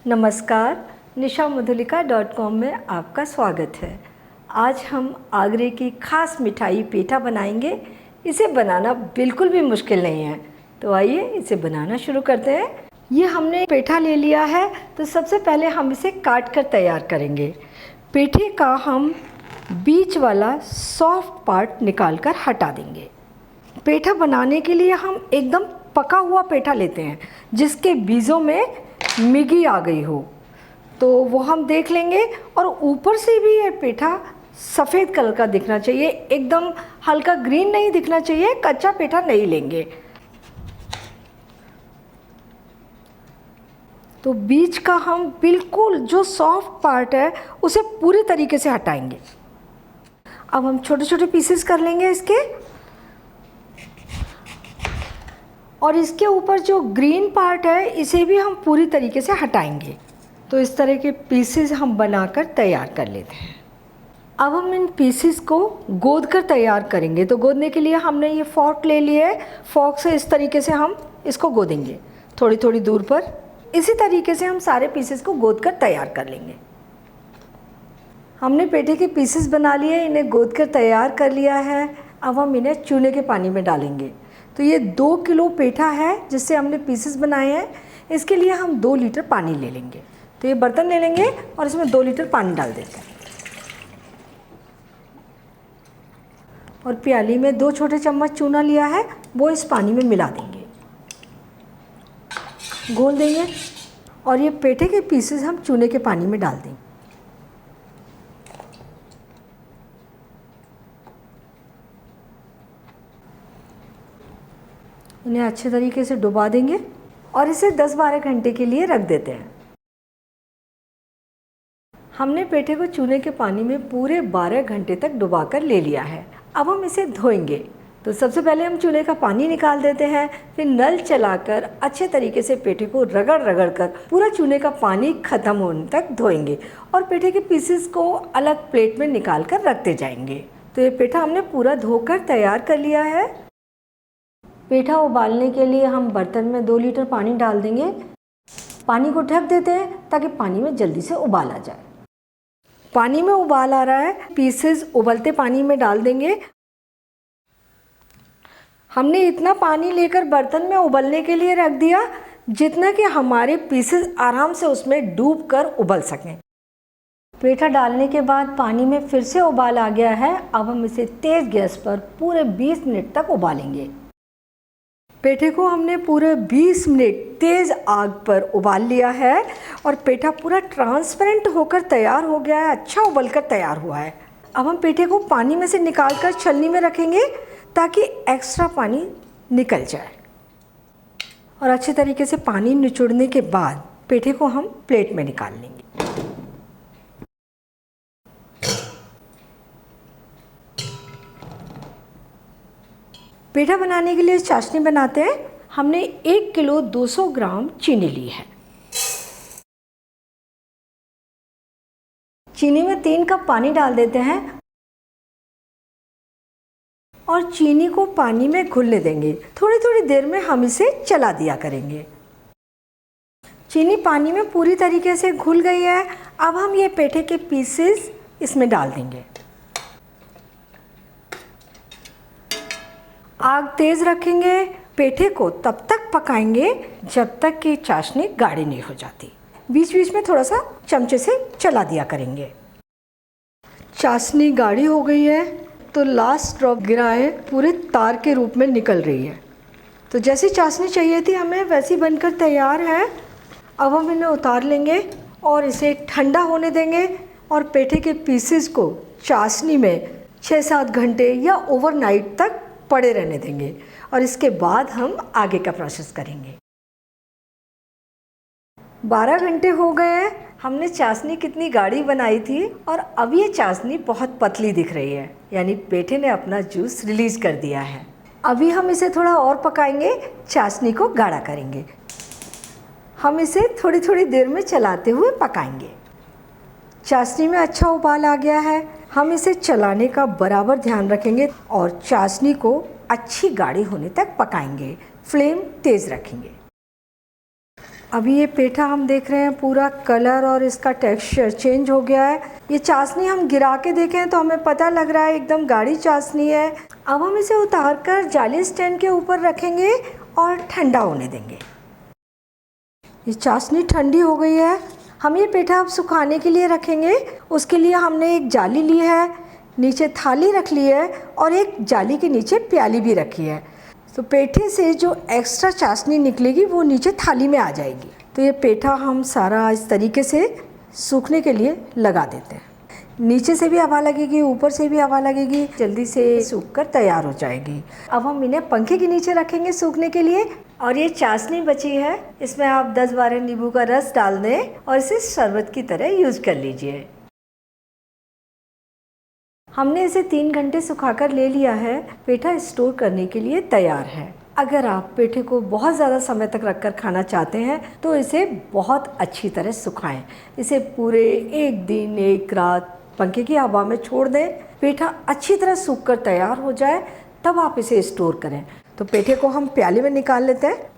नमस्कार, nishamudhulika.com में आपका स्वागत है। आज हम आगरे की ख़ास मिठाई पेठा बनाएंगे। इसे बनाना बिल्कुल भी मुश्किल नहीं है, तो आइए इसे बनाना शुरू करते हैं। ये हमने पेठा ले लिया है, तो सबसे पहले हम इसे काट कर तैयार करेंगे। पेठे का हम बीच वाला सॉफ्ट पार्ट निकाल कर हटा देंगे। पेठा बनाने के लिए हम एकदम पका हुआ पेठा लेते हैं, जिसके बीजों में मिगी आ गई हो, तो वो हम देख लेंगे। और ऊपर से भी ये पेठा सफ़ेद कलर का दिखना चाहिए, एकदम हल्का ग्रीन नहीं दिखना चाहिए। कच्चा पेठा नहीं लेंगे। तो बीच का हम बिल्कुल जो सॉफ्ट पार्ट है उसे पूरे तरीके से हटाएंगे। अब हम छोटे छोटे पीसेस कर लेंगे इसके, और इसके ऊपर जो ग्रीन पार्ट है इसे भी हम पूरी तरीके से हटाएंगे। तो इस तरह के पीसेस हम बनाकर तैयार कर लेते हैं। अब हम इन पीसेस को गोद कर तैयार करेंगे। तो गोदने के लिए हमने ये फॉर्क ले लिया है। फॉर्क से इस तरीके से हम इसको गोदेंगे, थोड़ी थोड़ी दूर पर। इसी तरीके से हम सारे पीसेस को गोद कर तैयार कर लेंगे। हमने पेठे के पीसेस बना लिए, इन्हें गोद कर तैयार कर लिया है। अब हम इन्हें चूल्हे के पानी में डालेंगे। तो ये 2 किलो पेठा है जिससे हमने पीसेस बनाए हैं। इसके लिए हम 2 लीटर पानी ले लेंगे। तो ये बर्तन ले लेंगे और इसमें 2 लीटर पानी डाल देते हैं। और प्याली में 2 छोटे चम्मच चूना लिया है, वो इस पानी में मिला देंगे, घोल देंगे। और ये पेठे के पीसेस हम चूने के पानी में डाल देंगे। इन्हें अच्छे तरीके से डुबा देंगे और इसे 10-12 घंटे के लिए रख देते हैं। हमने पेठे को चूने के पानी में पूरे 12 घंटे तक डुबा कर ले लिया है। अब हम इसे धोएंगे। तो सबसे पहले हम चूल्हे का पानी निकाल देते हैं, फिर नल चलाकर अच्छे तरीके से पेठे को रगड़ रगड़ कर पूरा चूल्हे का पानी खत्म होने तक धोएंगे। और पेठे के पीसेस को अलग प्लेट में निकाल कर रखते जाएंगे। तो ये पेठा हमने पूरा धोकर तैयार कर लिया है। पेठा उबालने के लिए हम बर्तन में 2 लीटर पानी डाल देंगे। पानी को ढक देते हैं ताकि पानी में जल्दी से उबाल आ जाए। पानी में उबाल आ रहा है, पीसेस उबलते पानी में डाल देंगे। हमने इतना पानी लेकर बर्तन में उबलने के लिए रख दिया जितना कि हमारे पीसेस आराम से उसमें डूबकर उबल सकें। पेठा डालने के बाद पानी में फिर से उबाल आ गया है। अब हम इसे तेज़ गैस पर पूरे 20 मिनट तक उबालेंगे। पेठे को हमने पूरे 20 मिनट तेज़ आग पर उबाल लिया है और पेठा पूरा ट्रांसपेरेंट होकर तैयार हो गया है, अच्छा उबलकर तैयार हुआ है। अब हम पेठे को पानी में से निकालकर छलनी में रखेंगे ताकि एक्स्ट्रा पानी निकल जाए। और अच्छे तरीके से पानी निचोड़ने के बाद पेठे को हम प्लेट में निकाल लेंगे। पेठा बनाने के लिए चाशनी बनाते हैं। हमने 1 किलो 200 ग्राम चीनी ली है। चीनी में 3 कप पानी डाल देते हैं और चीनी को पानी में घुलने देंगे। थोड़ी थोड़ी देर में हम इसे चला दिया करेंगे। चीनी पानी में पूरी तरीके से घुल गई है। अब हम ये पेठे के पीसेस इसमें डाल देंगे। आग तेज़ रखेंगे। पेठे को तब तक पकाएंगे जब तक कि चाशनी गाढ़ी नहीं हो जाती। बीच बीच में थोड़ा सा चमचे से चला दिया करेंगे। चाशनी गाढ़ी हो गई है तो लास्ट ड्रॉप गिराएं, पूरे तार के रूप में निकल रही है। तो जैसी चाशनी चाहिए थी हमें वैसी बनकर तैयार है। अब हम इन्हें उतार लेंगे और इसे ठंडा होने देंगे। और पेठे के पीसेस को चाशनी में 6-7 घंटे या ओवरनाइट तक पड़े रहने देंगे। और इसके बाद हम आगे का प्रोसेस करेंगे। 12 घंटे हो गए हैं। हमने चाशनी कितनी गाढ़ी बनाई थी और अब ये चाशनी बहुत पतली दिख रही है, यानी पेठे ने अपना जूस रिलीज कर दिया है। अभी हम इसे थोड़ा और पकाएंगे, चाशनी को गाढ़ा करेंगे। हम इसे थोड़ी थोड़ी देर में चलाते हुए पकाएंगे। चाशनी में अच्छा उबाल आ गया है। हम इसे चलाने का बराबर ध्यान रखेंगे और चाशनी को अच्छी गाढ़ी होने तक पकाएंगे। फ्लेम तेज़ रखेंगे। अभी ये पेठा हम देख रहे हैं पूरा कलर और इसका टेक्सचर चेंज हो गया है। ये चाशनी हम गिरा के देखें तो हमें पता लग रहा है एकदम गाढ़ी चाशनी है। अब हम इसे उतार कर जाली स्टैंड के ऊपर रखेंगे और ठंडा होने देंगे। ये चाशनी ठंडी हो गई है। हम ये पेठा अब सुखाने के लिए रखेंगे। उसके लिए हमने एक जाली ली है, नीचे थाली रख ली है और एक जाली के नीचे प्याली भी रखी है। तो पेठे से जो एक्स्ट्रा चाशनी निकलेगी वो नीचे थाली में आ जाएगी। तो ये पेठा हम सारा इस तरीके से सूखने के लिए लगा देते हैं। नीचे से भी हवा लगेगी, ऊपर से भी हवा लगेगी, जल्दी से सूख कर तैयार हो जाएगी। अब हम इन्हें पंखे के नीचे रखेंगे सूखने के लिए। और ये चाशनी बची है, इसमें आप 10-12 नींबू का रस डाल दें और इसे शरबत की तरह यूज़ कर लीजिए। हमने इसे 3 घंटे सुखाकर ले लिया है। पेठा स्टोर करने के लिए तैयार है। अगर आप पेठे को बहुत ज़्यादा समय तक रखकर खाना चाहते हैं तो इसे बहुत अच्छी तरह सुखाएं। इसे पूरे 1 दिन 1 रात पंखे की हवा में छोड़ दें। पेठा अच्छी तरह सूखकर तैयार हो जाए तब आप इसे स्टोर करें। तो पेठे को हम प्याले में निकाल लेते हैं।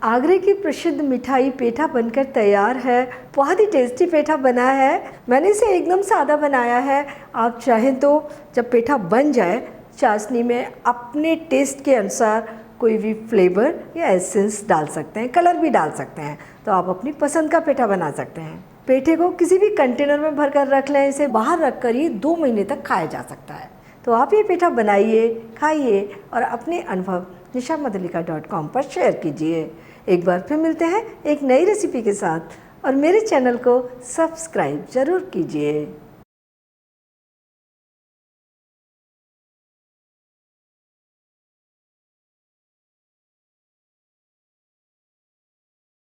आगरे की प्रसिद्ध मिठाई पेठा बनकर तैयार है। बहुत ही टेस्टी पेठा बना है। मैंने इसे एकदम सादा बनाया है। आप चाहें तो जब पेठा बन जाए चाशनी में अपने टेस्ट के अनुसार कोई भी फ्लेवर या एसेंस डाल सकते हैं, कलर भी डाल सकते हैं। तो आप अपनी पसंद का पेठा बना सकते हैं। पेठे को किसी भी कंटेनर में भरकर रख लें। इसे बाहर रखकर ही 2 महीने तक खाया जा सकता है। तो आप ये पेठा बनाइए, खाइए और अपने अनुभव nishamadhalika.com पर शेयर कीजिए। एक बार फिर मिलते हैं एक नई रेसिपी के साथ और मेरे चैनल को सब्सक्राइब ज़रूर कीजिए।